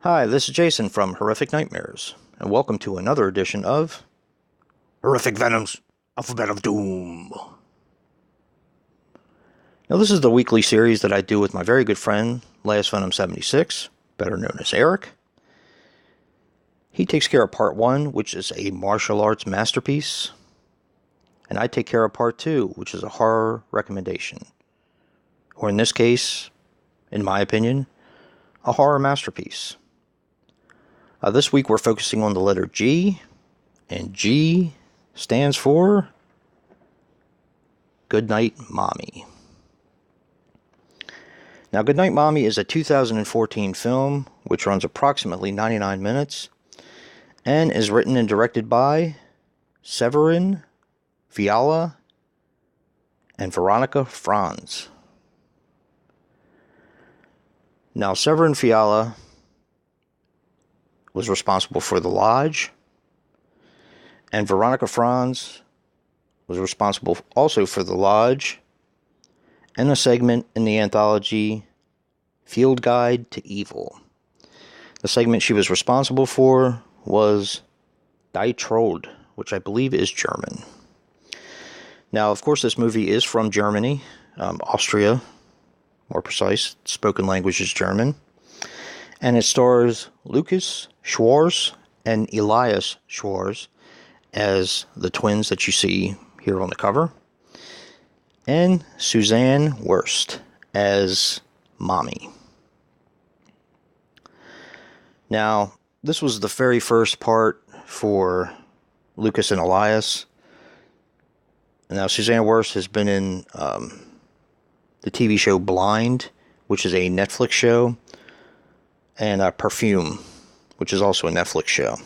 Hi, this is Jason from Horrific Nightmares, and welcome to another edition of Horrific Venoms, Alphabet of Doom. Now, this is the weekly series that I do with my very good friend, Last Venom 76, better known as Eric. He takes care of Part 1, which is a martial arts masterpiece, and I take care of Part 2, which is a horror recommendation. Or in this case, in my opinion, a horror masterpiece. This week we're focusing on the letter G, and G stands for Goodnight, Mommy. Now, Goodnight, Mommy is a 2014 film which runs approximately 99 minutes and is written and directed by Severin Fiala and Veronica Franz. Now, Severin Fiala was responsible for The Lodge, and Veronica Franz was responsible also for The Lodge and a segment in the anthology Field Guide to Evil. The segment she was responsible for was Die Trode, which I believe is German. Now, of course, this movie is from Germany, Austria, more precise. Spoken language is German. And it stars Lucas Schwarz and Elias Schwarz as the twins that you see here on the cover, and Suzanne Wurst as Mommy. Now, this was the very first part for Lucas and Elias. Now, Suzanne Wurst has been in the TV show Blind, which is a Netflix show, and Perfume, which is also a Netflix show.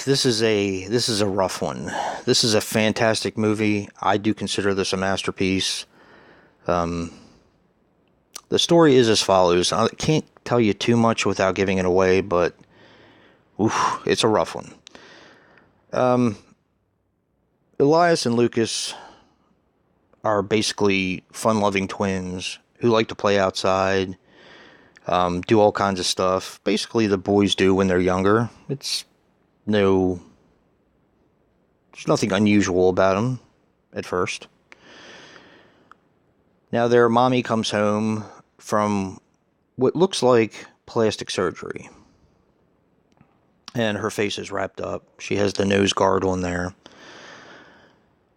This is a rough one. This is a fantastic movie. I do consider this a masterpiece. The story is as follows. I can't tell you too much without giving it away, but it's a rough one. Elias and Lucas are basically fun-loving twins who like to play outside, do all kinds of stuff. Basically, the boys do when they're younger. There's nothing unusual about them at first. Now, their mommy comes home from what looks like plastic surgery, and her face is wrapped up. She has the nose guard on there.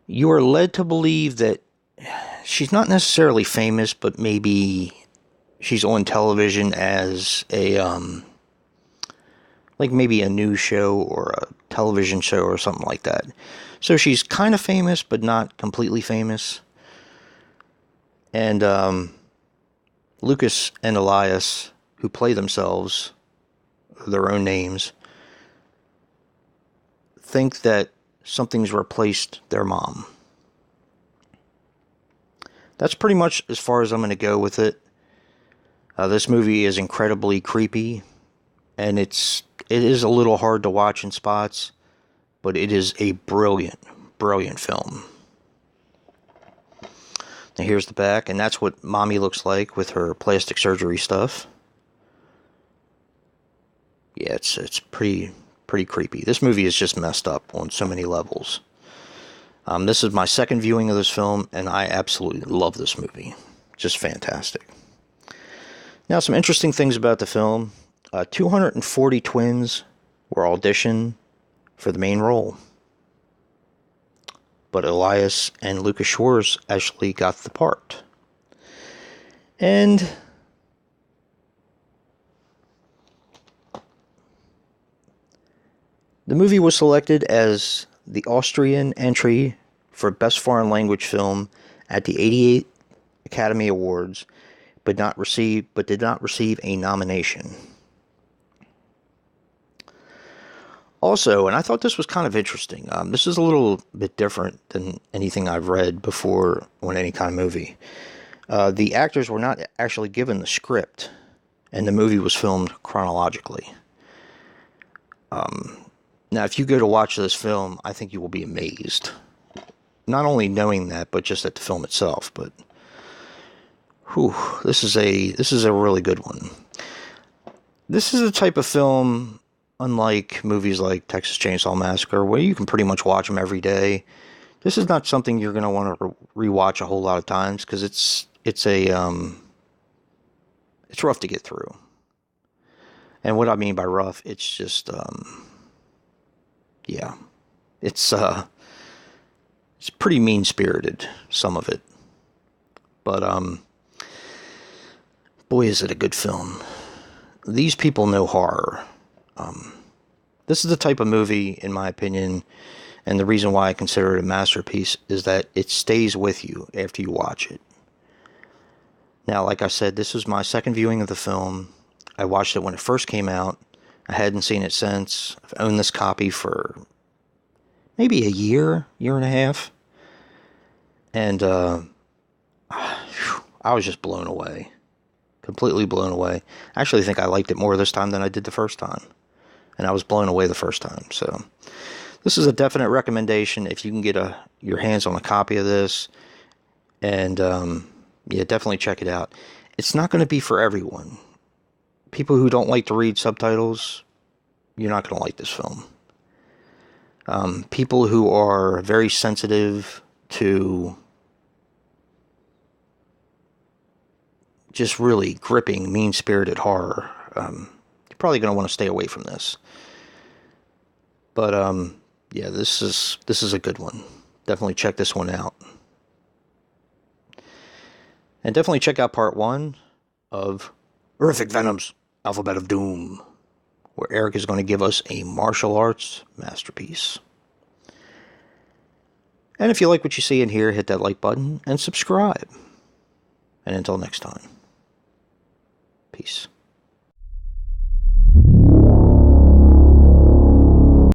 You are led to believe that she's not necessarily famous, but maybe she's on television as a, like maybe a news show or a television show or something like that. So she's kind of famous, but not completely famous. And Lucas and Elias, who play themselves, their own names, think that something's replaced their mom. That's pretty much as far as I'm going to go with it. This movie is incredibly creepy, and it is a little hard to watch in spots, but it is a brilliant film. Now here's the back, and that's what Mommy looks like with her plastic surgery stuff. Yeah, it's pretty creepy. This movie is just messed up on so many levels. This is my second viewing of this film, and I absolutely love this movie. Just fantastic. Now, some interesting things about the film. 240 twins were auditioned for the main role, but Elias and Lucas Schwarz actually got the part. And the movie was selected as the Austrian entry for Best Foreign Language Film at the 88 Academy Awards, but did not receive a nomination. Also, and I thought this was kind of interesting. This is a little bit different than anything I've read before on any kind of movie. The actors were not actually given the script, and the movie was filmed chronologically. Now, if you go to watch this film, I think you will be amazed. Not only knowing that, but just at the film itself. But, whew, this is a really good one. This is a type of film, unlike movies like Texas Chainsaw Massacre, where you can pretty much watch them every day. This is not something you're going to want to rewatch a whole lot of times, because it's rough to get through. And what I mean by rough, it's just yeah, it's pretty mean-spirited, some of it. But boy, is it a good film. These people know horror. This is the type of movie, in my opinion, and the reason why I consider it a masterpiece is that it stays with you after you watch it. Now, like I said, this was my second viewing of the film. I watched it when it first came out. I hadn't seen it since. I've owned this copy for maybe a year and a half. And I was just blown away. Completely blown away. I actually think I liked it more this time than I did the first time. And I was blown away the first time. So this is a definite recommendation if you can get your hands on a copy of this. And yeah, definitely check it out. It's not going to be for everyone. People who don't like to read subtitles, you're not going to like this film. People who are very sensitive to just really gripping, mean-spirited horror, you're probably going to want to stay away from this. But yeah, this is a good one. Definitely check this one out. And definitely check out part 1 of Horrific Venoms, Alphabet of Doom, where Eric is going to give us a martial arts masterpiece. And if you like what you see in here, hit that like button and subscribe. And until next time, peace.